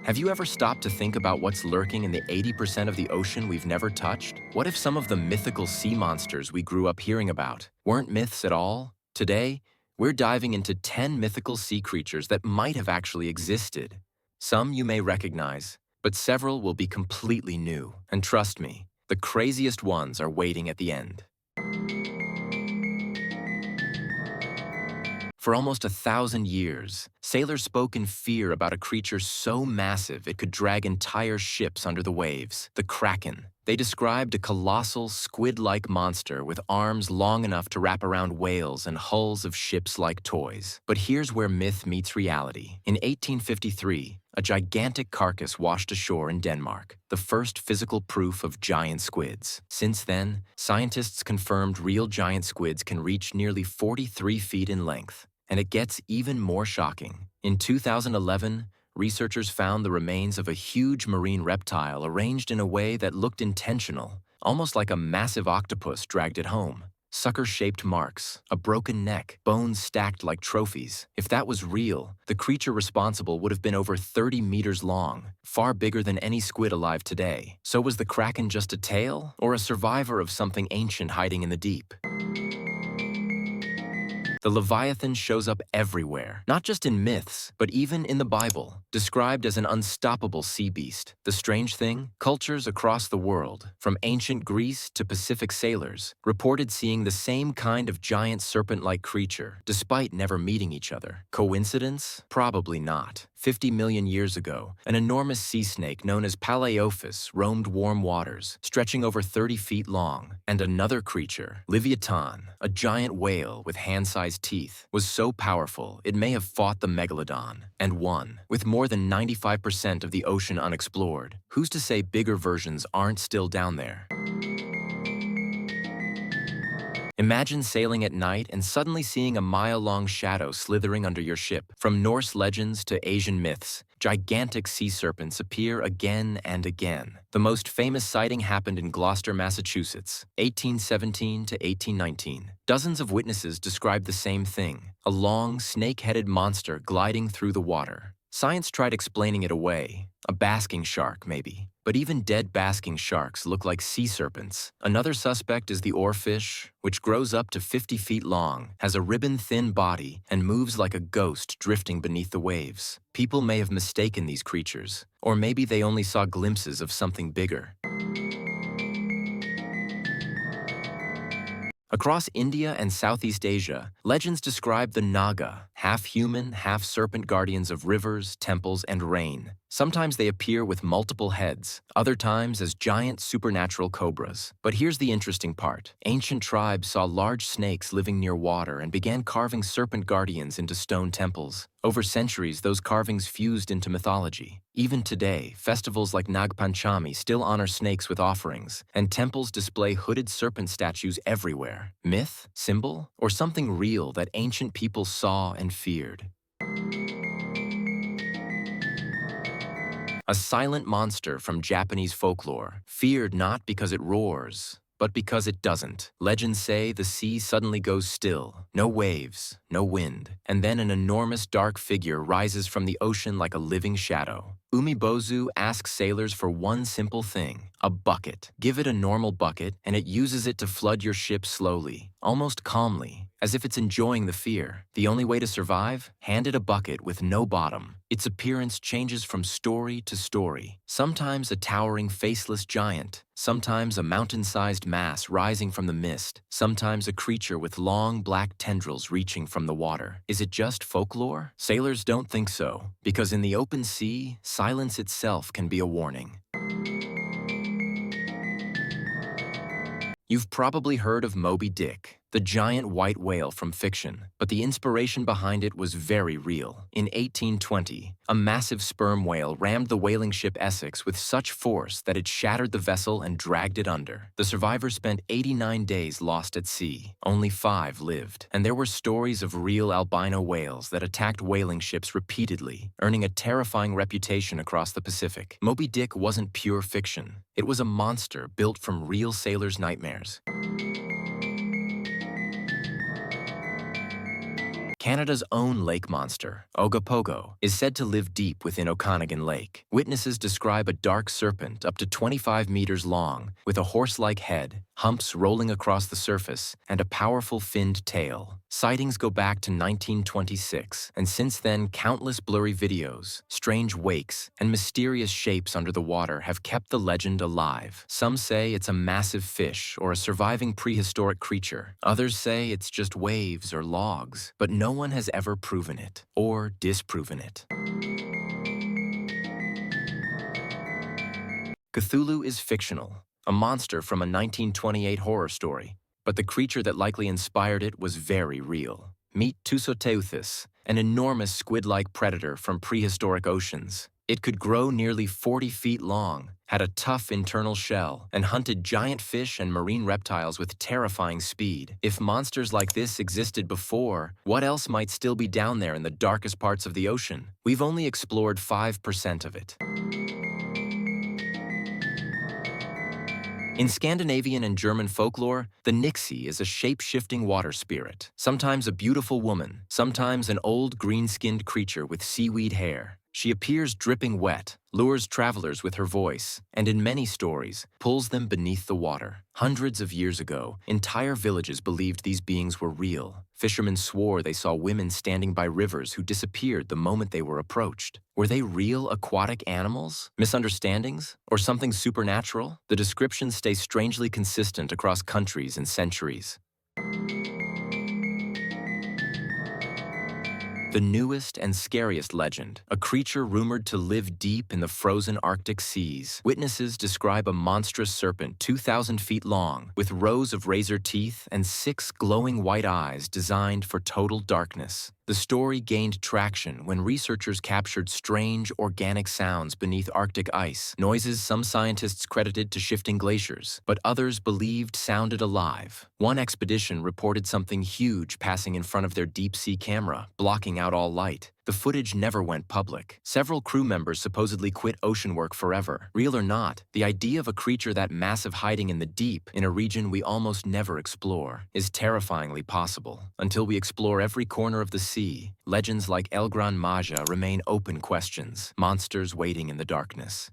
Have you ever stopped to think about what's lurking in the 80% of the ocean we've never touched? What if some of the mythical sea monsters we grew up hearing about weren't myths at all? Today, we're diving into 10 mythical sea creatures that might have actually existed. Some you may recognize, but several will be completely new. And trust me, the craziest ones are waiting at the end. For almost 1,000 years, sailors spoke in fear about a creature so massive it could drag entire ships under the waves, the Kraken. They described a colossal, squid-like monster with arms long enough to wrap around whales and hulls of ships like toys. But here's where myth meets reality. In 1853, a gigantic carcass washed ashore in Denmark, the first physical proof of giant squids. Since then, scientists confirmed real giant squids can reach nearly 43 feet in length. And it gets even more shocking. In 2011, researchers found the remains of a huge marine reptile arranged in a way that looked intentional, almost like a massive octopus dragged it home. Sucker-shaped marks, a broken neck, bones stacked like trophies. If that was real, the creature responsible would have been over 30 meters long, far bigger than any squid alive today. So was the Kraken just a tale, or a survivor of something ancient hiding in the deep? The Leviathan shows up everywhere, not just in myths, but even in the Bible, described as an unstoppable sea beast. The strange thing, cultures across the world, from ancient Greece to Pacific sailors, reported seeing the same kind of giant serpent-like creature, despite never meeting each other. Coincidence? Probably not. 50 million years ago, an enormous sea snake known as Palaeophis roamed warm waters, stretching over 30 feet long, and another creature, Leviathan, a giant whale with hand-sized teeth, was so powerful it may have fought the megalodon, and won. With more than 95% of the ocean unexplored, who's to say bigger versions aren't still down there? Imagine sailing at night and suddenly seeing a mile-long shadow slithering under your ship. From Norse legends to Asian myths, gigantic sea serpents appear again and again. The most famous sighting happened in Gloucester, Massachusetts, 1817 to 1819. Dozens of witnesses described the same thing, a long, snake-headed monster gliding through the water. Science tried explaining it away, a basking shark maybe. But even dead basking sharks look like sea serpents. Another suspect is the oarfish, which grows up to 50 feet long, has a ribbon-thin body, and moves like a ghost drifting beneath the waves. People may have mistaken these creatures, or maybe they only saw glimpses of something bigger. Across India and Southeast Asia, legends describe the Naga, half-human, half-serpent guardians of rivers, temples, and rain. Sometimes they appear with multiple heads, other times as giant supernatural cobras. But here's the interesting part. Ancient tribes saw large snakes living near water and began carving serpent guardians into stone temples. Over centuries, those carvings fused into mythology. Even today, festivals like Nag Panchami still honor snakes with offerings, and temples display hooded serpent statues everywhere. Myth, symbol, or something real that ancient people saw and feared? A silent monster from Japanese folklore, feared not because it roars, but because it doesn't. Legends say the sea suddenly goes still, no waves, no wind, and then an enormous dark figure rises from the ocean like a living shadow. Umibozu asks sailors for one simple thing, a bucket. Give it a normal bucket, and it uses it to flood your ship slowly, almost calmly, as if it's enjoying the fear. The only way to survive? Hand it a bucket with no bottom. Its appearance changes from story to story. Sometimes a towering, faceless giant. Sometimes a mountain-sized mass rising from the mist. Sometimes a creature with long, black tendrils reaching from the water. Is it just folklore? Sailors don't think so, because in the open sea, silence itself can be a warning. You've probably heard of Moby Dick, the giant white whale from fiction, but the inspiration behind it was very real. In 1820, a massive sperm whale rammed the whaling ship Essex with such force that it shattered the vessel and dragged it under. The survivors spent 89 days lost at sea. Only 5 lived. And there were stories of real albino whales that attacked whaling ships repeatedly, earning a terrifying reputation across the Pacific. Moby Dick wasn't pure fiction. It was a monster built from real sailors' nightmares. Canada's own lake monster, Ogopogo, is said to live deep within Okanagan Lake. Witnesses describe a dark serpent up to 25 meters long, with a horse-like head, humps rolling across the surface, and a powerful finned tail. Sightings go back to 1926, and since then countless blurry videos, strange wakes, and mysterious shapes under the water have kept the legend alive. Some say it's a massive fish or a surviving prehistoric creature. Others say it's just waves or logs, but no one has ever proven it or disproven it. Cuthulu is fictional, a monster from a 1928 horror story, but the creature that likely inspired it was very real. Meet Tusoteuthis, an enormous squid-like predator from prehistoric oceans. It could grow nearly 40 feet long, had a tough internal shell, and hunted giant fish and marine reptiles with terrifying speed. If monsters like this existed before, what else might still be down there in the darkest parts of the ocean? We've only explored 5% of it. In Scandinavian and German folklore, the Nixie is a shape-shifting water spirit, sometimes a beautiful woman, sometimes an old green-skinned creature with seaweed hair. She appears dripping wet, lures travelers with her voice, and in many stories, pulls them beneath the water. Hundreds of years ago, entire villages believed these beings were real. Fishermen swore they saw women standing by rivers who disappeared the moment they were approached. Were they real aquatic animals, misunderstandings, or something supernatural? The descriptions stay strangely consistent across countries and centuries. The newest and scariest legend, a creature rumored to live deep in the frozen Arctic seas. Witnesses describe a monstrous serpent 2,000 feet long, with rows of razor teeth and 6 glowing white eyes designed for total darkness. The story gained traction when researchers captured strange, organic sounds beneath Arctic ice, noises some scientists credited to shifting glaciers, but others believed sounded alive. One expedition reported something huge passing in front of their deep-sea camera, blocking out all light. The footage never went public. Several crew members supposedly quit ocean work forever. Real or not, the idea of a creature that massive hiding in the deep, in a region we almost never explore, is terrifyingly possible. Until we explore every corner of the sea, legends like Gran Maja remain open questions, monsters waiting in the darkness.